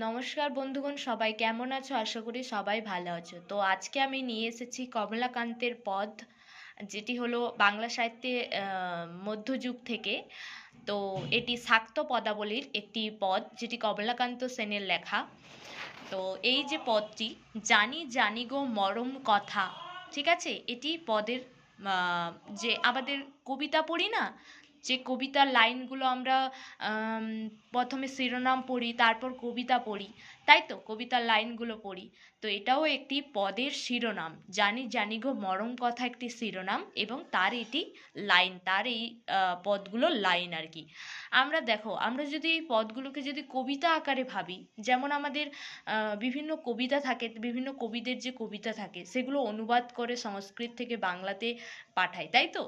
নমস্কার বন্ধুগণ, সবাই কেমন আছো? আশা করি সবাই ভালো আছো। তো আজকে আমি নিয়ে এসেছি কমলাকান্তের পদ, যেটি হলো বাংলা সাহিত্যে মধ্যযুগ থেকে। তো এটি শাক্ত পদাবলীর একটি পদ, যেটি কমলাকান্ত সেনের লেখা। তো এই যে পদটি, জানি জানি গো মরম কথা, ঠিক আছে, এটি পদের আহ, যে আমাদের কবিতা পড়ি না, যে কবিতার লাইনগুলো আমরা আম, প্রথমে শিরোনাম পড়ি, তারপর কবিতা পড়ি, তাই তো কবিতার লাইনগুলো পড়ি। তো এটাও একটি পদের শিরোনাম, জানি জানি গো মরম কথা একটি শিরোনাম, এবং তার এটি লাইন, তার এই পদগুলো লাইন আর কি। আমরা দেখো, আমরা যদি এই পদগুলোকে যদি কবিতা আকারে ভাবি, যেমন আমাদের বিভিন্ন কবিতা থাকে, বিভিন্ন কবিদের যে কবিতা থাকে সেগুলো অনুবাদ করে সংস্কৃত থেকে বাংলাতে পাঠায়, তাই তো।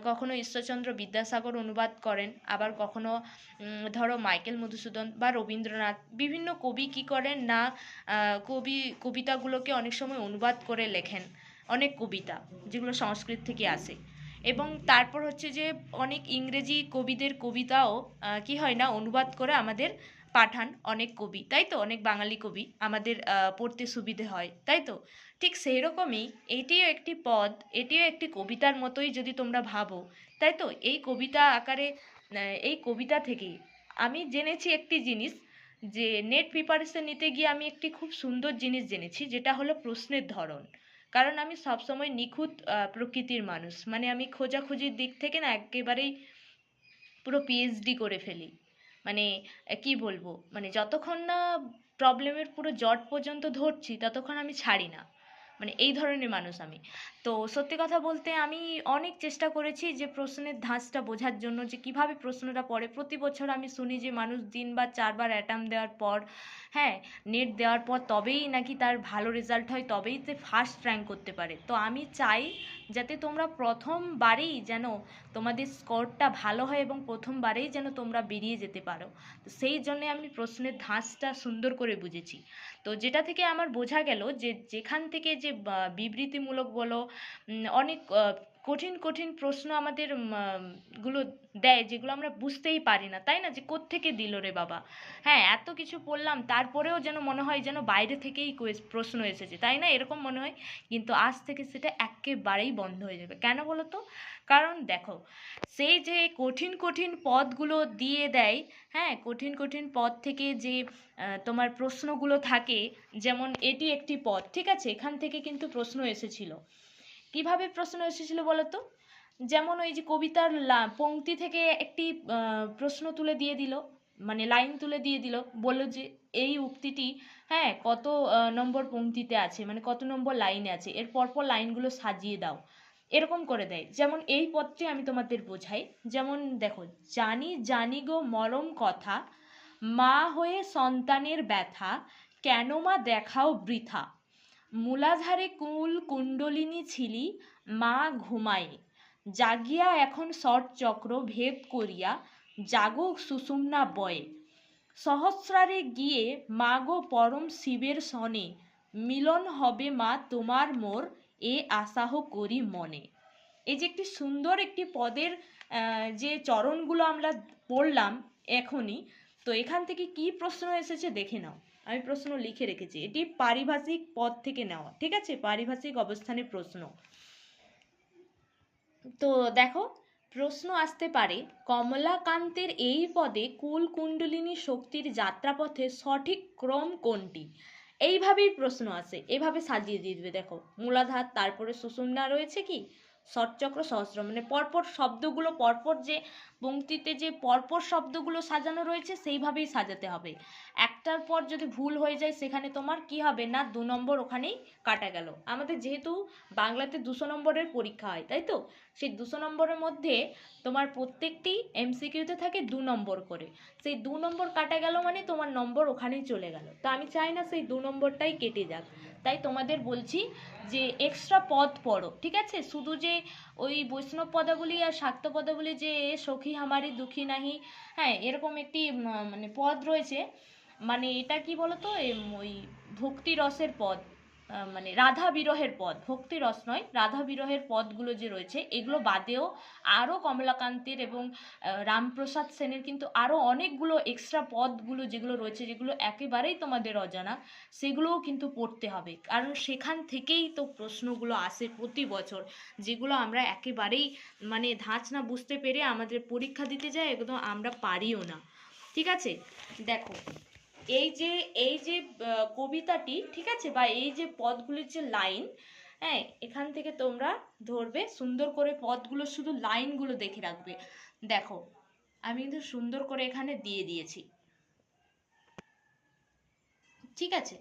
কখনো ঈশ্বরচন্দ্র বিদ্যাসাগর অনুবাদ করেন, আবার কখনো ধরো মাইকেল মধুসূদন বা রবীন্দ্রনাথ, বিভিন্ন কবি কি করেন না, কবিতাগুলোকে অনেক সময় অনুবাদ করে লেখেন, অনেক কবিতা যেগুলো সংস্কৃত থেকে আসে। এবং তারপর হচ্ছে যে অনেক ইংরেজি কবিদের কবিতাও কি হয় না, অনুবাদ করে আমাদের পাঠান অনেক কবি, তাই তো, অনেক বাঙালি কবি আমাদের পড়তে সুবিধে হয়, তাই তো। ঠিক সেই রকমই এটিও একটি পদ, এটিও একটি কবিতার মতোই যদি তোমরা ভাবো, তাই তো। এই কবিতা আকারে এই কবিতা থেকে আমি জেনেছি একটি জিনিস, যে নেট প্রিপারেশন নিতে গিয়ে আমি একটি খুব সুন্দর জিনিস জেনেছি, যেটা হলো প্রশ্নের ধরন। কারণ আমি সবসময় নিখুঁত প্রকৃতির মানুষ, মানে আমি খোঁজাখুঁজির দিক থেকে না একেবারেই পুরো পিএইচডি করে ফেলি। মানে কি বলবো, মানে যতক্ষণ না প্রবলেমের পুরো জট পর্যন্ত ধরছি ততক্ষণ আমি ছাড়ি না, মানে এই ধরনের মানুষ আমি। তো সত্যি কথা বলতে আমি অনেক চেষ্টা করেছি যে প্রশ্নের ধাঁচটা বোঝার জন্য, যে কিভাবে প্রশ্নটা পড়ে। প্রতি বছর আমি শুনি যে মানুষ 3 বা 4 বার অ্যাটেম্প দেওয়ার পর, হ্যাঁ, নেট দেওয়ার পর তবেই নাকি তার ভালো রেজাল্ট হয়, তবেই সে ফার্স্ট র্যাঙ্ক করতে পারে। তো আমি চাই যাতে তোমরা প্রথমবারেই যেন তোমাদের স্কোরটা ভালো হয়, এবং প্রথমবারেই যেন তোমরা বেরিয়ে যেতে পারো। তো সেই জন্যে আমি প্রশ্নের ধাঁচটা সুন্দর করে বুঝেছি। তো যেটা থেকে আমার বোঝা গেল যে যেখান থেকে যে বিবৃতিমূলক বলো, অনেক কঠিন কঠিন প্রশ্ন আমাদের গুলো দেয়, যেগুলো আমরা বুঝতেই পারি না, তাই না, যে কোত্থেকে দিল রে বাবা। হ্যাঁ, এত কিছু পড়লাম তারপরেও যেন মনে হয় যেন বাইরে থেকেই প্রশ্ন এসেছে, তাই না, এরকম মনে হয়। কিন্তু আজ থেকে সেটা একেবারেই বন্ধ হয়ে যাবে। কেন বলো তো? কারণ দেখো, সেই যে কঠিন কঠিন পদগুলো দিয়ে দেয়, হ্যাঁ, কঠিন কঠিন পদ থেকে যে তোমার প্রশ্নগুলো থাকে, যেমন এটি একটি পদ, ঠিক আছে, এখান থেকে কিন্তু প্রশ্ন এসেছিল। কিভাবে প্রশ্ন এসেছিল বলো তো? যেমন ওই যে কবিতার পংক্তি থেকে একটি প্রশ্ন তুলে দিয়ে দিল, মানে লাইন তুলে দিয়ে দিল, বললো যে এই উক্তিটি, হ্যাঁ, কত নম্বর পংক্তিতে আছে, মানে কত নম্বর লাইনে আছে, এর পরপর লাইনগুলো সাজিয়ে দাও, এরকম করে দেয়। যেমন এই পদটি আমি তোমাদের বোঝাই। যেমন দেখো, জানি জানি গো মরম কথা, মা হয়ে সন্তানের ব্যথা, কেন মা দেখাও বৃথা, মূলাধারে কুল কুণ্ডলিনী ছিলি, মা ঘুমায়ে, জাগিয়া এখন চক্র ভেদ করিয়া, জাগো সুষুম্না বয়ে, সহস্রারে গিয়ে মা গো পরম শিবের সনে, মিলন হবে মা তোমার মোর, এ আশাহ করি মনে। এই যে একটি সুন্দর একটি পদের যে চরণগুলো আমরা পড়লাম এখনই, তো এখান থেকে কি প্রশ্ন এসেছে দেখে নাও। আমি প্রশ্ন লিখে রেখেছি, এটি পারিভাষিক পদ থেকে নেওয়া, ঠিক আছে, পারিভাষিক অবস্থানের প্রশ্ন। তো দেখো, প্রশ্ন আসতে পারে, কমলাকান্তের এই পদে কুল কুণ্ডলিনী শক্তির যাত্রাপথে সঠিক ক্রম কোনটি? এইভাবেই প্রশ্ন আসে, এভাবে সাজিয়ে দিয়ে দেবে। দেখো, মূলাধার, তারপরে সুষুম্না রয়েছে, কি ষটচক্র, সহস্র, মানে পরপর শব্দগুলো, পরপর যে পংক্তিতে যে পরপর শব্দগুলো সাজানো রয়েছে সেইভাবেই সাজাতে হবে। একটার পর যদি ভুল হয়ে যায়, সেখানে তোমার কি হবে না, 2 নম্বর ওখানেই কাটা গেল। আমাদের যেহেতু বাংলাতে 200 নম্বরের পরীক্ষা হয়, তাই তো, সেই 200 নম্বরের মধ্যে তোমার প্রত্যেকটি এমসিকিউতে থাকে 2 নম্বর করে। সেই 2 নম্বর কাটা গেল মানে তোমার নম্বর ওখানেই চলে গেল। তো আমি চাই না সেই 2 নম্বরটাই কেটে যাক। তাই তোমাদের বলছি যে এক্সট্রা পদ পড়ো, ঠিক আছে। শুধু যে ওই বৈষ্ণব পদাবলী আর শাক্ত পদাবলী, যে সখী হামারি দুঃখী নাহি, হ্যাঁ, এরকম একটি মানে পদ রয়েছে, মানে এটা কি বলতো, ওই ভক্তি রসের পদ, মানে রাধা বিরহের পদ, ভক্তি রস নয়, রাধা বিরহের পদগুলো যে রয়েছে এগুলো বাদেও আরও কমলাকান্তের এবং রামপ্রসাদ সেনের কিন্তু আরও অনেকগুলো এক্সট্রা পদগুলো যেগুলো রয়েছে, যেগুলো একেবারেই তোমাদের অজানা, সেগুলোও কিন্তু পড়তে হবে, কারণ সেখান থেকেই তো প্রশ্নগুলো আসে প্রতি বছর, যেগুলো আমরা একেবারেই মানে ধাঁচ না বুঝতে পেরে আমাদের পরীক্ষা দিতে যাই, একদম আমরা পারিও না। ঠিক আছে, দেখো এই যে কবিতাটি, ঠিক আছে, বা এই যে পদগুলির যে লাইন, হ্যাঁ, এখান থেকে তোমরা ধরবে সুন্দর করে পদগুলো, শুধু লাইনগুলো দেখে রাখবে। দেখো আমি কিন্তু সুন্দর করে এখানে দিয়ে দিয়েছি, ঠিক আছে।